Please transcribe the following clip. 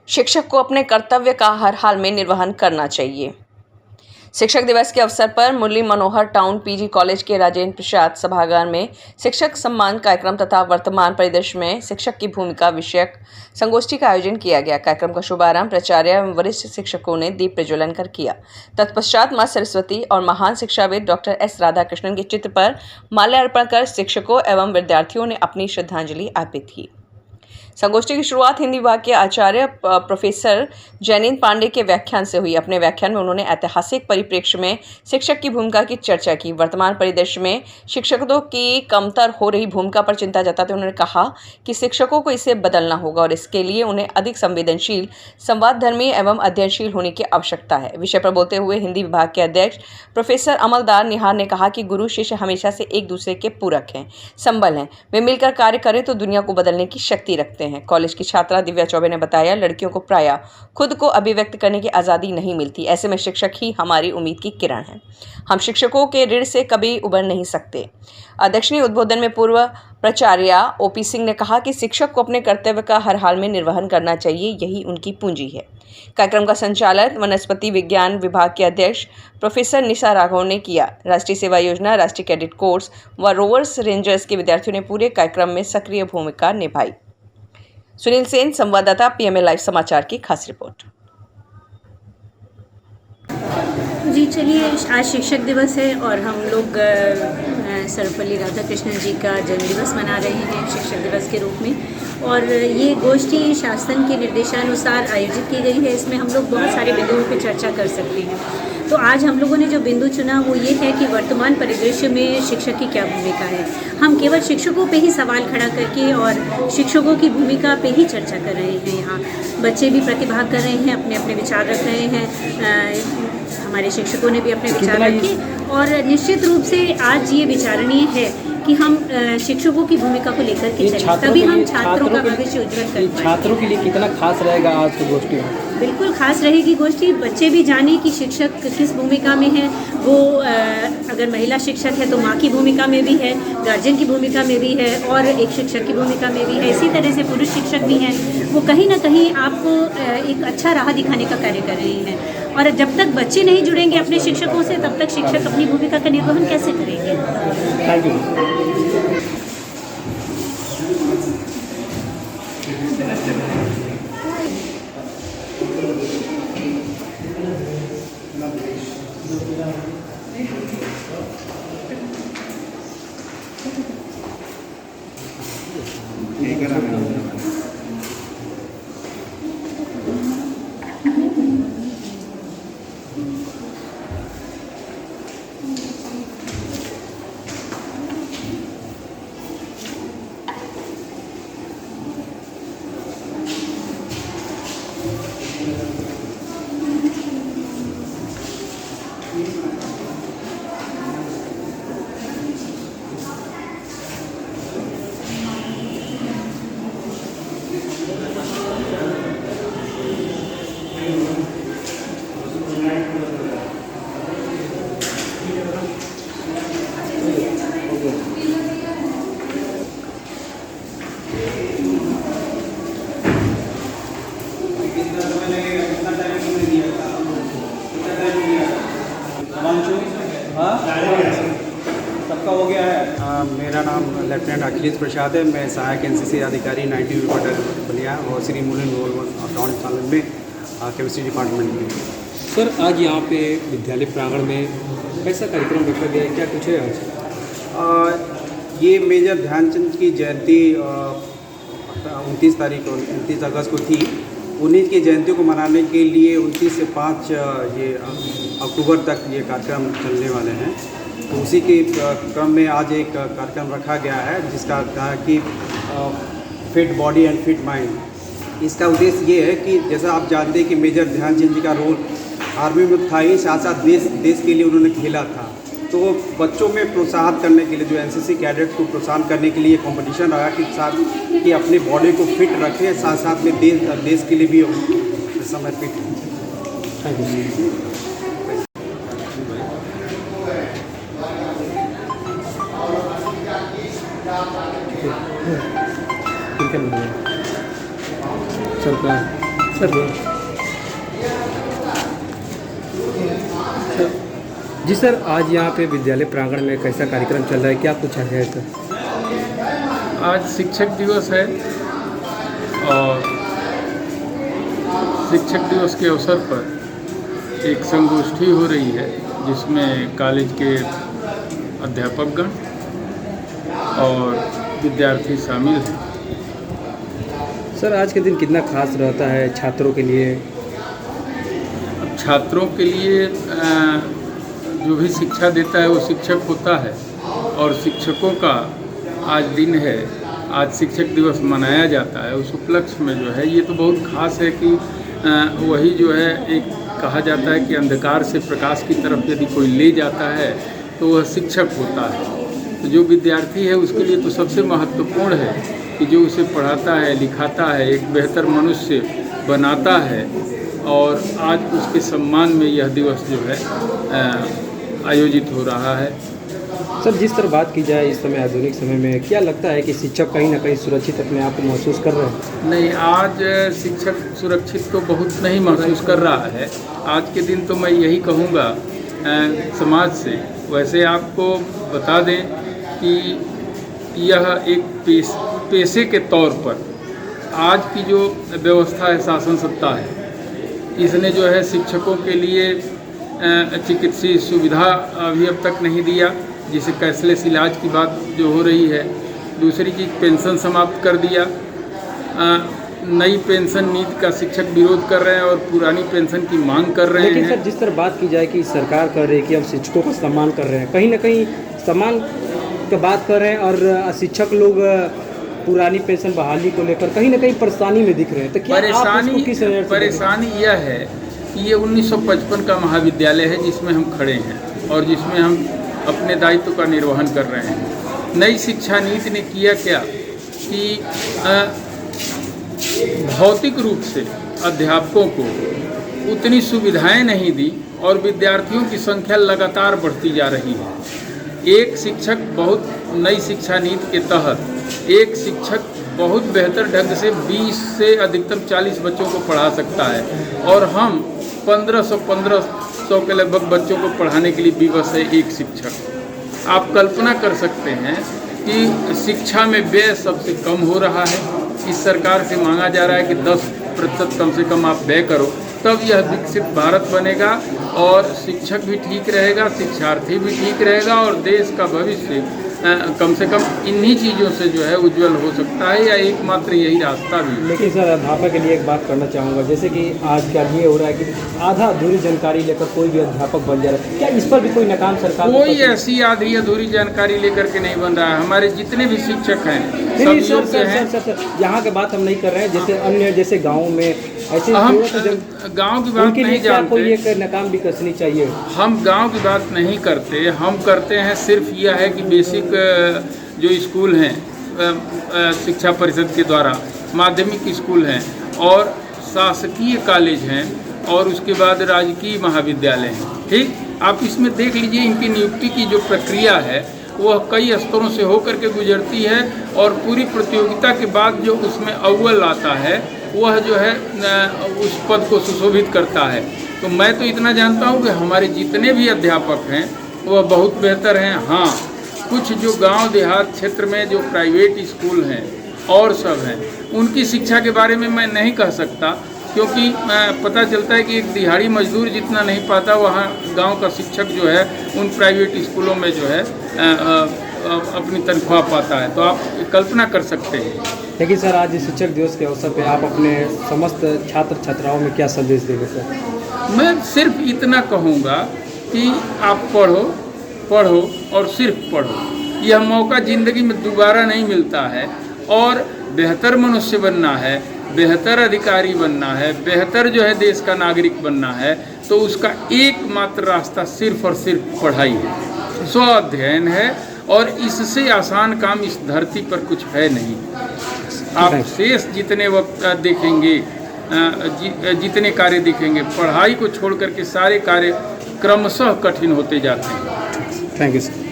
शिक्षक को अपने कर्तव्य का हर हाल में निर्वहन करना चाहिए। शिक्षक दिवस के अवसर पर Murli Manohar town PG college के राजेंद्र प्रसाद सभागार में शिक्षक सम्मान कार्यक्रम तथा वर्तमान परिदृश्य में शिक्षक की भूमिका विषयक संगोष्ठी का आयोजन किया गया। कार्यक्रम का शुभारंभ प्राचार्य एवं वरिष्ठ शिक्षकों ने दीप प्रज्वलन कर किया। तत्पश्चात मां सरस्वती और महान शिक्षाविद डॉक्टर एस राधाकृष्णन के चित्र पर माल्यार्पण कर शिक्षकों एवं विद्यार्थियों ने अपनी श्रद्धांजलि अर्पित की। संगोष्ठी की शुरुआत हिंदी विभाग के आचार्य प्रोफेसर जैनिन पांडे के व्याख्यान से हुई। अपने व्याख्यान में उन्होंने ऐतिहासिक परिप्रेक्ष्य में शिक्षक की भूमिका की चर्चा की। वर्तमान परिदृश्य में शिक्षकों की कमतर हो रही भूमिका पर चिंता जताते उन्होंने कहा कि शिक्षकों को इसे बदलना होगा और इसके लिए उन्हें अधिक संवेदनशील, संवादधर्मी एवं अध्ययनशील होने की आवश्यकता है। विषय पर बोलते हुए हिंदी विभाग के अध्यक्ष प्रोफेसर अमलदार निहार ने कहा कि गुरु शिष्य हमेशा से एक दूसरे के पूरक हैं, संबल हैं। वे मिलकर कार्य करें तो दुनिया को बदलने की शक्ति रखते हैं। कॉलेज की छात्रा दिव्या चौबे ने बताया, लड़कियों को प्रायः खुद को अभिव्यक्त करने की आज़ादी नहीं मिलती। ऐसे में शिक्षक ही हमारी उम्मीद की किरण है। हम शिक्षकों के ऋण से कभी उबर नहीं सकते। अध्यक्ष ने उद्बोधन में पूर्व प्राचार्य ओपी सिंह ने कहा कि शिक्षक को अपने कर्तव्य का हर हाल में निर्वहन करना चाहिए, यही उनकी पूंजी है। कार्यक्रम का संचालन वनस्पति विज्ञान विभाग के अध्यक्ष प्रोफेसर निशा राघव ने किया। राष्ट्रीय सेवा योजना, राष्ट्रीय कैडेट कोर्स व रोवर्स रेंजर्स के विद्यार्थियों ने पूरे कार्यक्रम में सक्रिय भूमिका निभाई। सुनील सेन, संवाददाता, पीएमए लाइव समाचार की खास रिपोर्ट। जी चलिए, आज शिक्षक दिवस है और हम लोग सर्वपल्ली राधाकृष्णन जी का जन्मदिवस मना रहे हैं शिक्षक दिवस के रूप में। और ये गोष्ठी शासन के निर्देशानुसार आयोजित की गई है। इसमें हम लोग बहुत सारे बिंदुओं पर चर्चा कर सकते हैं। तो आज हम लोगों ने जो बिंदु चुना वो ये है कि वर्तमान परिदृश्य में शिक्षक की क्या भूमिका है। हम केवल शिक्षकों पे ही सवाल खड़ा करके और शिक्षकों की भूमिका पे ही चर्चा कर रहे हैं। यहाँ बच्चे भी प्रतिभाग कर रहे हैं, अपने अपने विचार रख रहे हैं। हमारे शिक्षकों ने भी अपने विचार रखे और निश्चित रूप से आज ये विचारणीय है कि हम शिक्षकों की भूमिका को लेकर के चलें, तभी हम छात्रों का भविष्य उज्जवल कर पाएंगे। छात्रों के लिए कितना खास रहेगा आज की गोष्ठी में? बिल्कुल खास रहेगी गोष्ठी। बच्चे भी जाने कि शिक्षक किस भूमिका में है। वो अगर महिला शिक्षक है तो माँ की भूमिका में भी है, गार्जियन की भूमिका में भी है और एक शिक्षक की भूमिका में भी है। इसी तरह से पुरुष शिक्षक भी हैं। वो कहीं ना कहीं आपको एक अच्छा राह दिखाने का कार्य कर रही हैं। और जब तक बच्चे नहीं जुड़ेंगे अपने शिक्षकों से, तब तक शिक्षक अपनी भूमिका का निर्वहन कैसे करेंगे। Thank you. सबका हो गया है। मेरा नाम लेफ्टिनेंट अखिलेश प्रसाद है। मैं सहायक एनसीसी अधिकारी 90 बलिया और श्री मुरली टाउन चालन में केमिस्ट्री डिपार्टमेंट में। सर, आज यहाँ पे विद्यालय प्रांगण में कैसा कार्यक्रम रखा गया है, क्या कुछ है आज? ये मेजर ध्यानचंद की जयंती 29 अगस्त को थी। उन्हीं की जयंती को मनाने के लिए 29 से 5 ये अक्टूबर तक ये कार्यक्रम चलने वाले हैं। तो उसी के क्रम में आज एक कार्यक्रम रखा गया है जिसका कहा कि fit body and fit mind. इसका उद्देश्य ये है कि जैसा आप जानते हैं कि मेजर ध्यानचंद जी का रोल आर्मी में था ही, साथ साथ देश के लिए उन्होंने खेला था। तो बच्चों में प्रोत्साहित करने के लिए, जो एनसीसी कैडेट्स को प्रोत्साहन करने के लिए कंपटीशन रहा कि साथ कि अपने बॉडी को फिट रखें, साथ साथ में देश के लिए भी समर्पित। Thank you. चलता है। सर जी सर, आज यहाँ पे विद्यालय प्रांगण में कैसा कार्यक्रम चल रहा है, क्या कुछ है सर? आज शिक्षक दिवस है और शिक्षक दिवस के अवसर पर एक संगोष्ठी हो रही है जिसमें कॉलेज के अध्यापकगण और विद्यार्थी शामिल हैं। सर आज के दिन कितना खास रहता है छात्रों के लिए? अब छात्रों के लिए जो भी शिक्षा देता है वो शिक्षक होता है और शिक्षकों का आज दिन है, आज शिक्षक दिवस मनाया जाता है। उस उपलक्ष्य में जो है ये तो बहुत खास है कि वही जो है एक कहा जाता है कि अंधकार से प्रकाश की तरफ यदि कोई ले जाता है तो वह शिक्षक होता है। तो जो विद्यार्थी है उसके लिए तो सबसे महत्वपूर्ण है कि जो उसे पढ़ाता है, लिखाता है, एक बेहतर मनुष्य बनाता है और आज उसके सम्मान में यह दिवस जो है आयोजित हो रहा है। सर जिस तरह बात की जाए इस समय आधुनिक समय में, क्या लगता है कि शिक्षक कहीं ना कहीं सुरक्षित अपने आप को महसूस कर रहे हैं? नहीं, आज शिक्षक सुरक्षित तो बहुत नहीं महसूस कर रहा है। आज के दिन तो मैं यही कहूँगा समाज से। वैसे आपको बता दें कि यह एक पेशे के तौर पर आज की जो व्यवस्था है, शासन सत्ता है, इसने जो है शिक्षकों के लिए चिकित्सीय सुविधा अभी अब तक नहीं दिया, जिसे कैशलेस इलाज की बात जो हो रही है। दूसरी चीज़, पेंशन समाप्त कर दिया। नई पेंशन नीति का शिक्षक विरोध कर रहे हैं और पुरानी पेंशन की मांग कर रहे हैं। लेकिन सर जिस तरह बात की जाए कि सरकार कर रही है कि हम शिक्षकों का सम्मान कर रहे हैं, कहीं ना कहीं सम्मान की बात कर रहे हैं और शिक्षक लोग पुरानी पेंशन बहाली को लेकर कहीं ना कहीं परेशानी में दिख रहे हैं। तो क्या परेशानी यह है कि ये 1955 का महाविद्यालय है जिसमें हम खड़े हैं और जिसमें हम अपने दायित्व का निर्वहन कर रहे हैं। नई शिक्षा नीति ने किया क्या कि भौतिक रूप से अध्यापकों को उतनी सुविधाएं नहीं दी और विद्यार्थियों की संख्या लगातार बढ़ती जा रही है। एक शिक्षक बहुत नई शिक्षा नीति के तहत एक शिक्षक बहुत बेहतर ढंग से 20 से अधिकतम 40 बच्चों को पढ़ा सकता है और हम 1500 के लगभग बच्चों को पढ़ाने के लिए विवश है एक शिक्षक। आप कल्पना कर सकते हैं कि शिक्षा में व्यय सबसे कम हो रहा है। इस सरकार से मांगा जा रहा है कि 10% कम से कम आप व्यय करो, तब यह विकसित भारत बनेगा और शिक्षक भी ठीक रहेगा, शिक्षार्थी भी ठीक रहेगा और देश का भविष्य कम से कम इन्हीं चीज़ों से जो है उज्जवल हो सकता है या एकमात्र यही रास्ता भी। लेकिन सर अध्यापक के लिए एक बात करना चाहूँगा, जैसे कि आज क्या ये हो रहा है कि आधा अधूरी जानकारी लेकर कोई भी अध्यापक बन जा रहा है, क्या इस पर भी कोई नाकाम सरकार? कोई ऐसी आधी अधूरी जानकारी लेकर के नहीं बन रहा है। हमारे जितने भी शिक्षक हैं सब योग्य हैं। यहाँ की बात हम नहीं कर रहे हैं, जैसे अन्य जैसे गाँव में ऐसे हम गांव की बात नहीं जानते। कोई एक नाकाम भी कसनी चाहिए। हम गांव की बात नहीं करते, हम करते हैं सिर्फ यह है कि बेसिक जो स्कूल हैं शिक्षा परिषद के द्वारा, माध्यमिक स्कूल हैं और शासकीय कॉलेज हैं और उसके बाद राजकीय महाविद्यालय हैं। ठीक, आप इसमें देख लीजिए इनकी नियुक्ति की जो प्रक्रिया है वह कई स्तरों से होकर के गुजरती है और पूरी प्रतियोगिता के बाद जो उसमें अव्वल आता है वह जो है उस पद को सुशोभित करता है। तो मैं तो इतना जानता हूँ कि हमारे जितने भी अध्यापक हैं वह बहुत बेहतर हैं। हाँ, कुछ जो गांव देहात क्षेत्र में जो प्राइवेट स्कूल हैं और सब हैं उनकी शिक्षा के बारे में मैं नहीं कह सकता, क्योंकि पता चलता है कि एक दिहाड़ी मजदूर जितना नहीं पाता वहाँ गांव का शिक्षक जो है उन प्राइवेट स्कूलों में जो है अपनी तनख्वाह पाता है। तो आप कल्पना कर सकते हैं। लेकिन सर आज शिक्षक दिवस के अवसर पर आप अपने समस्त छात्र छात्राओं में क्या संदेश देंगे सर? मैं सिर्फ इतना कहूँगा कि आप पढ़ो और सिर्फ पढ़ो। यह मौका ज़िंदगी में दोबारा नहीं मिलता है और बेहतर मनुष्य बनना है, बेहतर अधिकारी बनना है, बेहतर जो है देश का नागरिक बनना है, तो उसका एकमात्र रास्ता सिर्फ और सिर्फ पढ़ाई है, स्व अध्ययन है और इससे आसान काम इस धरती पर कुछ है नहीं। आप शेष जितने वक्त देखेंगे, जितने कार्य देखेंगे, पढ़ाई को छोड़ करके सारे कार्य क्रमशः कठिन होते जाते हैं। Thank you sir.